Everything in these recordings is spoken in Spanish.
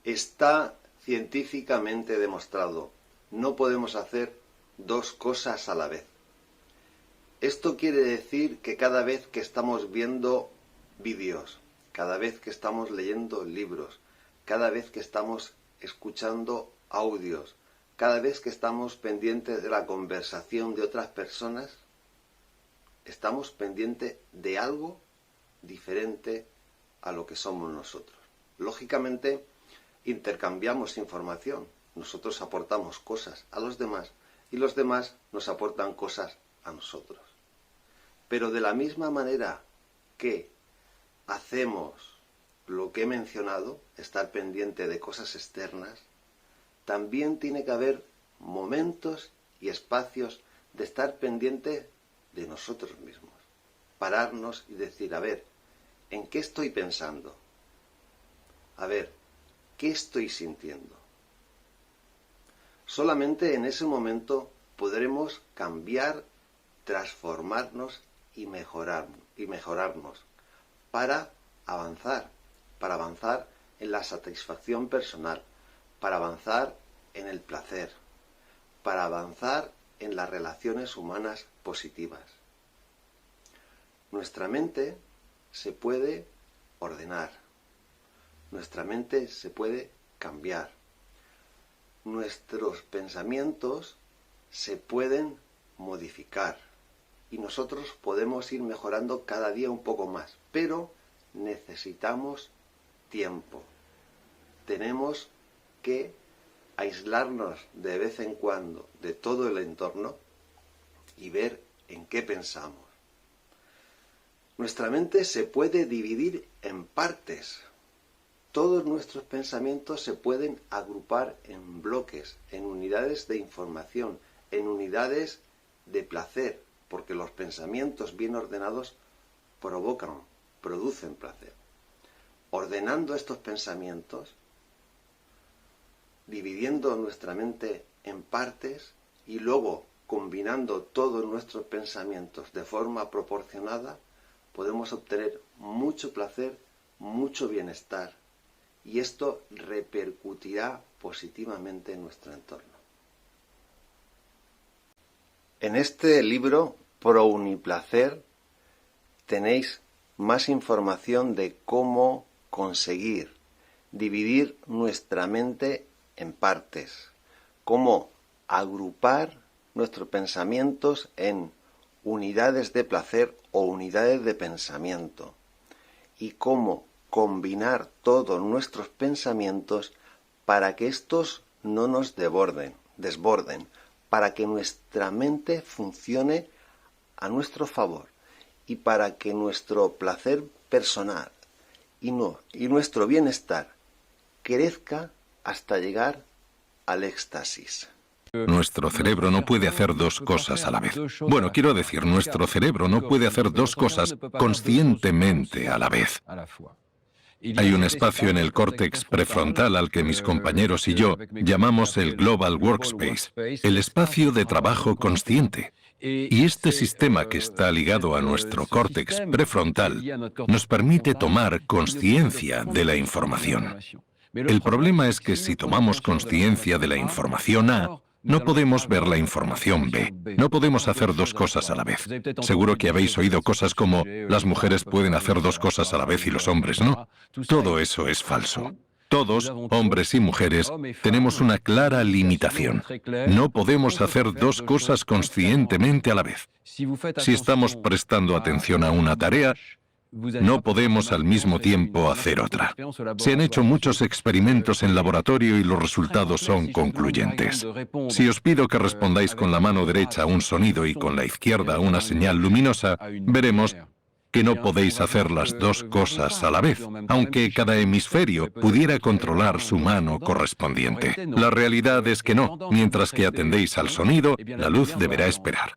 Está científicamente demostrado. No podemos hacer dos cosas a la vez. Esto quiere decir que cada vez que estamos viendo vídeos, cada vez que estamos leyendo libros, cada vez que estamos escuchando audios, cada vez que estamos pendientes de la conversación de otras personas, estamos pendientes de algo diferente a lo que somos nosotros. Lógicamente, intercambiamos información. Nosotros aportamos cosas a los demás y los demás nos aportan cosas a nosotros. Pero de la misma manera que hacemos lo que he mencionado, estar pendiente de cosas externas, también tiene que haber momentos y espacios de estar pendiente de nosotros mismos. Pararnos y decir, a ver, ¿en qué estoy pensando? A ver, ¿qué estoy sintiendo? Solamente en ese momento podremos cambiar, transformarnos y mejorarnos para avanzar en la satisfacción personal, para avanzar en el placer, para avanzar en las relaciones humanas positivas. Nuestra mente se puede ordenar, nuestra mente se puede cambiar, nuestros pensamientos se pueden modificar y nosotros podemos ir mejorando cada día un poco más, pero necesitamos tiempo. Tenemos que aislarnos de vez en cuando de todo el entorno y ver en qué pensamos. Nuestra mente se puede dividir en partes. Todos nuestros pensamientos se pueden agrupar en bloques, en unidades de información, en unidades de placer, porque los pensamientos bien ordenados producen placer. Ordenando estos pensamientos, dividiendo nuestra mente en partes y luego combinando todos nuestros pensamientos de forma proporcionada, podemos obtener mucho placer, mucho bienestar, y esto repercutirá positivamente en nuestro entorno. En este libro, Pro Uniplacer, tenéis más información de cómo conseguir dividir nuestra mente en partes, cómo agrupar nuestros pensamientos en unidades de placer o unidades de pensamiento y cómo combinar todos nuestros pensamientos para que estos no nos desborden, para que nuestra mente funcione a nuestro favor y para que nuestro placer personal y nuestro bienestar crezca hasta llegar al éxtasis. Nuestro cerebro no puede hacer dos cosas a la vez. Bueno, quiero decir, nuestro cerebro no puede hacer dos cosas conscientemente a la vez. Hay un espacio en el córtex prefrontal al que mis compañeros y yo llamamos el Global Workspace, el espacio de trabajo consciente. Y este sistema que está ligado a nuestro córtex prefrontal nos permite tomar conciencia de la información. El problema es que si tomamos conciencia de la información A, no podemos ver la información B. No podemos hacer dos cosas a la vez. Seguro que habéis oído cosas como las mujeres pueden hacer dos cosas a la vez y los hombres no. Todo eso es falso. Todos, hombres y mujeres, tenemos una clara limitación. No podemos hacer dos cosas conscientemente a la vez. Si estamos prestando atención a una tarea, no podemos al mismo tiempo hacer otra. Se han hecho muchos experimentos en laboratorio y los resultados son concluyentes. Si os pido que respondáis con la mano derecha a un sonido y con la izquierda a una señal luminosa, veremos que no podéis hacer las dos cosas a la vez, aunque cada hemisferio pudiera controlar su mano correspondiente. La realidad es que no. Mientras que atendéis al sonido, la luz deberá esperar.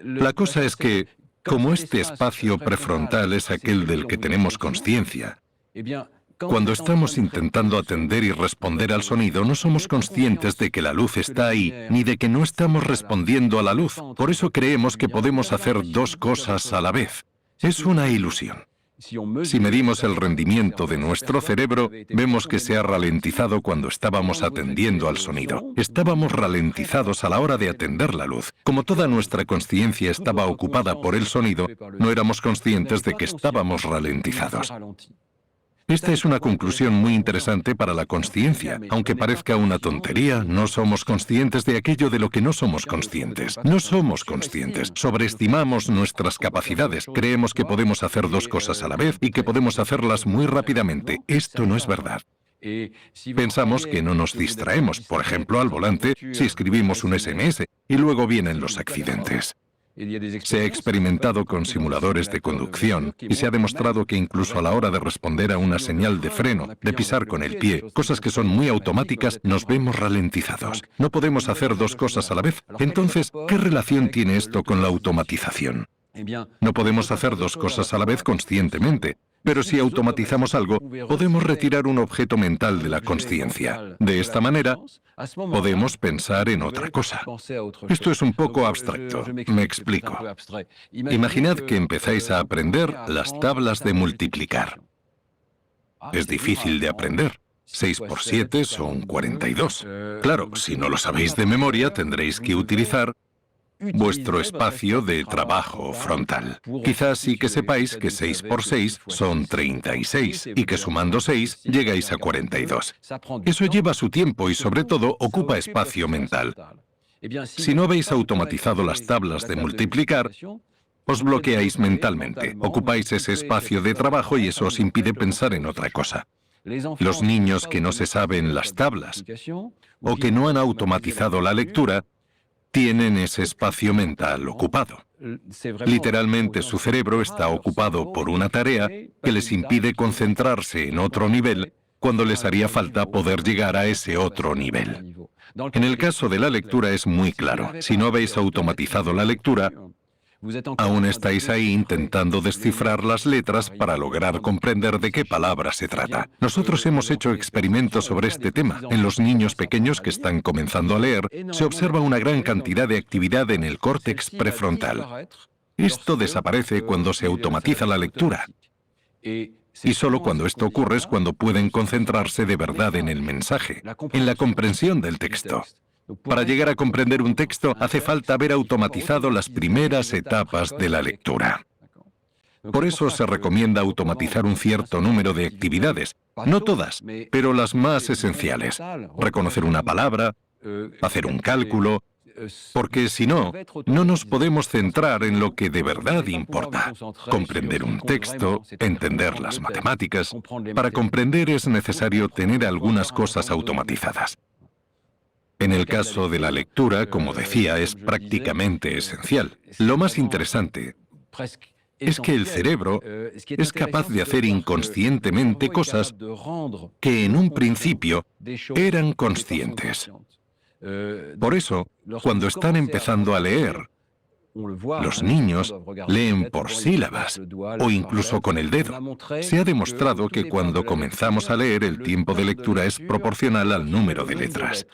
La cosa es que, como este espacio prefrontal es aquel del que tenemos conciencia, cuando estamos intentando atender y responder al sonido, no somos conscientes de que la luz está ahí, ni de que no estamos respondiendo a la luz. Por eso creemos que podemos hacer dos cosas a la vez. Es una ilusión. Si medimos el rendimiento de nuestro cerebro, vemos que se ha ralentizado cuando estábamos atendiendo al sonido. Estábamos ralentizados a la hora de atender la luz. Como toda nuestra consciencia estaba ocupada por el sonido, no éramos conscientes de que estábamos ralentizados. Esta es una conclusión muy interesante para la consciencia. Aunque parezca una tontería, no somos conscientes de aquello de lo que no somos conscientes. No somos conscientes. Sobreestimamos nuestras capacidades. Creemos que podemos hacer dos cosas a la vez y que podemos hacerlas muy rápidamente. Esto no es verdad. Pensamos que no nos distraemos, por ejemplo, al volante, si escribimos un SMS, y luego vienen los accidentes. Se ha experimentado con simuladores de conducción y se ha demostrado que incluso a la hora de responder a una señal de freno, de pisar con el pie, cosas que son muy automáticas, nos vemos ralentizados. No podemos hacer dos cosas a la vez. Entonces, ¿qué relación tiene esto con la automatización? No podemos hacer dos cosas a la vez conscientemente. Pero si automatizamos algo, podemos retirar un objeto mental de la consciencia. De esta manera, podemos pensar en otra cosa. Esto es un poco abstracto. Me explico. Imaginad que empezáis a aprender las tablas de multiplicar. Es difícil de aprender. 6 por 7 son 42. Claro, si no lo sabéis de memoria, tendréis que utilizar vuestro espacio de trabajo frontal. Quizás sí que sepáis que 6 por 6 son 36 y que sumando 6 llegáis a 42. Eso lleva su tiempo y sobre todo ocupa espacio mental. Si no habéis automatizado las tablas de multiplicar, os bloqueáis mentalmente, ocupáis ese espacio de trabajo y eso os impide pensar en otra cosa. Los niños que no se saben las tablas o que no han automatizado la lectura, tienen ese espacio mental ocupado. Literalmente su cerebro está ocupado por una tarea que les impide concentrarse en otro nivel cuando les haría falta poder llegar a ese otro nivel. En el caso de la lectura es muy claro. Si no habéis automatizado la lectura, aún estáis ahí intentando descifrar las letras para lograr comprender de qué palabra se trata. Nosotros hemos hecho experimentos sobre este tema. En los niños pequeños que están comenzando a leer, se observa una gran cantidad de actividad en el córtex prefrontal. Esto desaparece cuando se automatiza la lectura. Y solo cuando esto ocurre es cuando pueden concentrarse de verdad en el mensaje, en la comprensión del texto. Para llegar a comprender un texto, hace falta haber automatizado las primeras etapas de la lectura. Por eso se recomienda automatizar un cierto número de actividades, no todas, pero las más esenciales. Reconocer una palabra, hacer un cálculo, porque si no, no nos podemos centrar en lo que de verdad importa. Comprender un texto, entender las matemáticas. Para comprender es necesario tener algunas cosas automatizadas. En el caso de la lectura, como decía, es prácticamente esencial. Lo más interesante es que el cerebro es capaz de hacer inconscientemente cosas que en un principio eran conscientes. Por eso, cuando están empezando a leer, los niños leen por sílabas o incluso con el dedo. Se ha demostrado que cuando comenzamos a leer, el tiempo de lectura es proporcional al número de letras.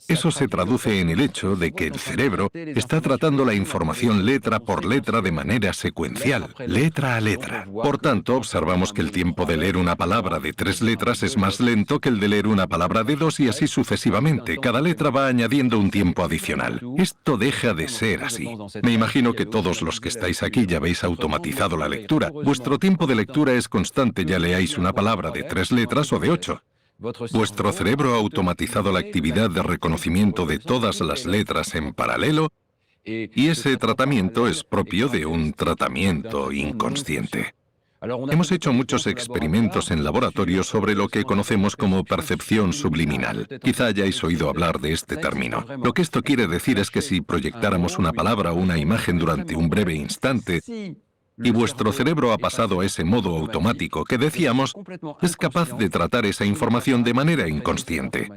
Eso se traduce en el hecho de que el cerebro está tratando la información letra por letra de manera secuencial, letra a letra. Por tanto, observamos que el tiempo de leer una palabra de 3 letras es más lento que el de leer una palabra de 2 y así sucesivamente. Cada letra va añadiendo un tiempo adicional. Esto deja de ser así. Me imagino que todos los que estáis aquí ya habéis automatizado la lectura. Vuestro tiempo de lectura es constante, ya leáis una palabra de 3 letras o de 8. Vuestro cerebro ha automatizado la actividad de reconocimiento de todas las letras en paralelo y ese tratamiento es propio de un tratamiento inconsciente. Hemos hecho muchos experimentos en laboratorio sobre lo que conocemos como percepción subliminal. Quizá hayáis oído hablar de este término. Lo que esto quiere decir es que si proyectáramos una palabra o una imagen durante un breve instante, y vuestro cerebro ha pasado a ese modo automático que decíamos, es capaz de tratar esa información de manera inconsciente.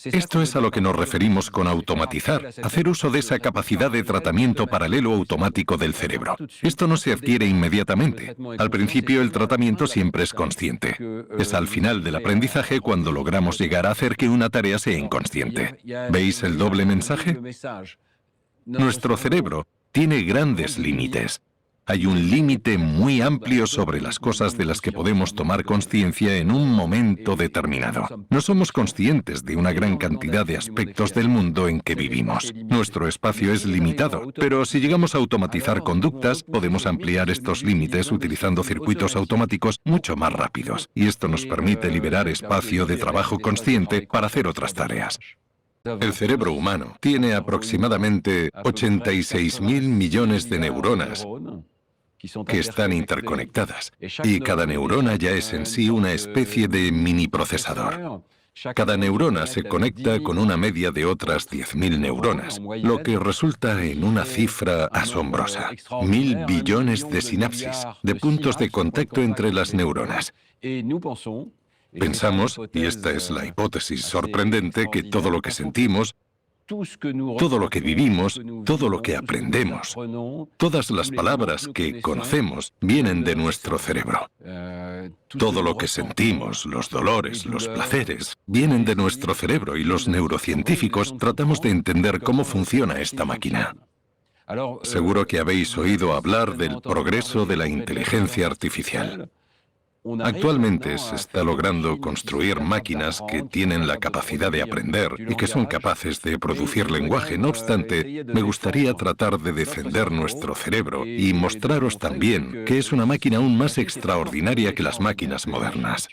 Esto es a lo que nos referimos con automatizar, hacer uso de esa capacidad de tratamiento paralelo automático del cerebro. Esto no se adquiere inmediatamente. Al principio el tratamiento siempre es consciente. Es al final del aprendizaje cuando logramos llegar a hacer que una tarea sea inconsciente. ¿Veis el doble mensaje? Nuestro cerebro tiene grandes límites. Hay un límite muy amplio sobre las cosas de las que podemos tomar conciencia en un momento determinado. No somos conscientes de una gran cantidad de aspectos del mundo en que vivimos. Nuestro espacio es limitado, pero si llegamos a automatizar conductas, podemos ampliar estos límites utilizando circuitos automáticos mucho más rápidos. Y esto nos permite liberar espacio de trabajo consciente para hacer otras tareas. El cerebro humano tiene aproximadamente 86.000 millones de neuronas que están interconectadas, y cada neurona ya es en sí una especie de mini procesador. Cada neurona se conecta con una media de otras 10.000 neuronas, lo que resulta en una cifra asombrosa: 1.000 billones de sinapsis, de puntos de contacto entre las neuronas. Pensamos, y esta es la hipótesis sorprendente, que todo lo que sentimos, todo lo que vivimos, todo lo que aprendemos, todas las palabras que conocemos vienen de nuestro cerebro. Todo lo que sentimos, los dolores, los placeres, vienen de nuestro cerebro, y los neurocientíficos tratamos de entender cómo funciona esta máquina. Seguro que habéis oído hablar del progreso de la inteligencia artificial. Actualmente se está logrando construir máquinas que tienen la capacidad de aprender y que son capaces de producir lenguaje. No obstante, me gustaría tratar de defender nuestro cerebro y mostraros también que es una máquina aún más extraordinaria que las máquinas modernas.